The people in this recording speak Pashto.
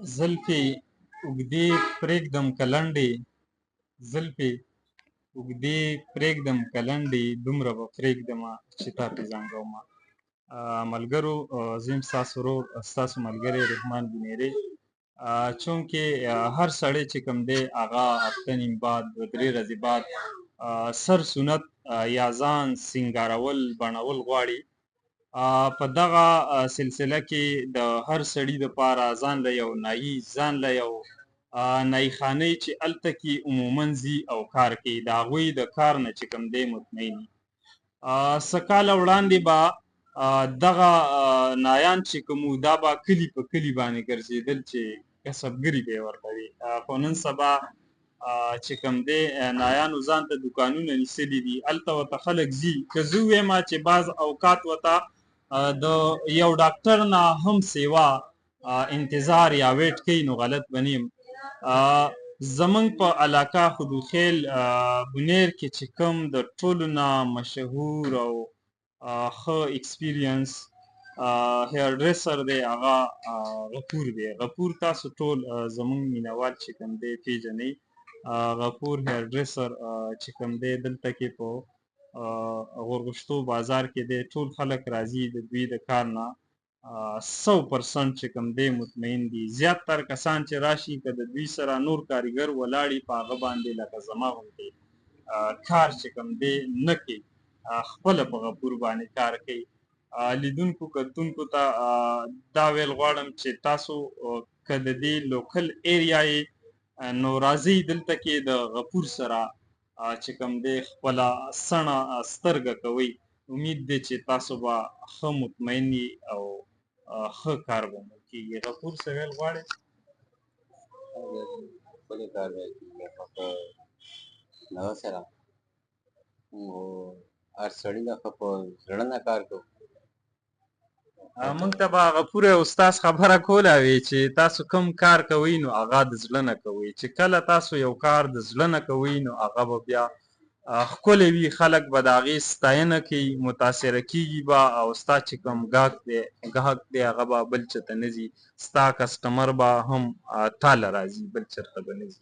زلفې اوږدې پرېږدم که لنډې، زلفې اوږدې پرېږدم که لنډې، دومره به پرېږدمه چې تا پې زنګومه. ملګرو، زه یم ستاسو ورور ستاسو ملګری رحمان بنیری. چونکې هر سړی چې کوم دی هغه هفته نیم بعد 2-3 ورځې بعد سر سنت یا ځان سینګارول بڼول غواړي. په دغه سلسله کې د هر سړي دپاره ځان له یو نایي، ځان له یو نایي خانۍ چې هلته کې عموماً ځي او کار کوي، د هغوی د کار نه چې کوم دی مطمئن وي. څه کاله وړاندې به دغه نایان چې کوم وو دا به کلي په کلي باندې ګرځېدل چې کسبګري به یې ورته وي. خو نن سبا چې کوم دی نایانو ځان ته دوکانونه نیسلي دي، هلته ورته خلک ځي. که زه ووایم چې بعض اوقات ورته د یو ډاکټر نه هم سیوا انتظار یا ویټ کوي، نو غلط به نه یم. زمونږ په علاقه خدوخیل بونیر کې چې کوم د ټولو نه مشهور او ښه اکسپیرینس هیر ډریسر دی هغه غفور دی. غفور تاسو ټول زمونږ مینوال چې کوم دی پیژنئ. غفور هیر ډریسر چې کوم دی دلته کې په غورغشتو بازار کې دی، ټول خلک راځي د دوی د کار نه 100% چې کوم دی مطمئن دي. زیاتره کسان چې راشي که د دوی سره نور کارګر ولاړي په هغه باندې لکه زما غوندې کار چې کوم دی نه کوي، خپله په غفور باندې کار کوي. لیدونکو کتونکو ته دا ویل غواړم چې تاسو که د دې لوکل ایریا یې نو راځئ دلته کې د غفور سره چې کوم دی خپله سڼه سترګه کوئ. امید دی چې تاسو به ښه مطمئن یي او ښه کار به مو کېږي. غفور څه ویل غواړئ؟ ښکلی کار دی لکه په دغه سره هر سړي نه ښه په زړه نه کار کوو. موږ ته به غفور استاد خبره کوله وی چې تاسو کوم کار کوئ نو هغه د زړه نه کوئ. چې کله تاسو یو کار د زړه نه کوئ نو هغه به بیا ښکلی وي، خلک به د هغې ستاینه کوي، متاثره کېږي به او ستا چې کوم ګاهک دی هغه به بل چاته نه ځي، ستا کسټمر به هم تا له راځي، بل چېرته به نه ځي.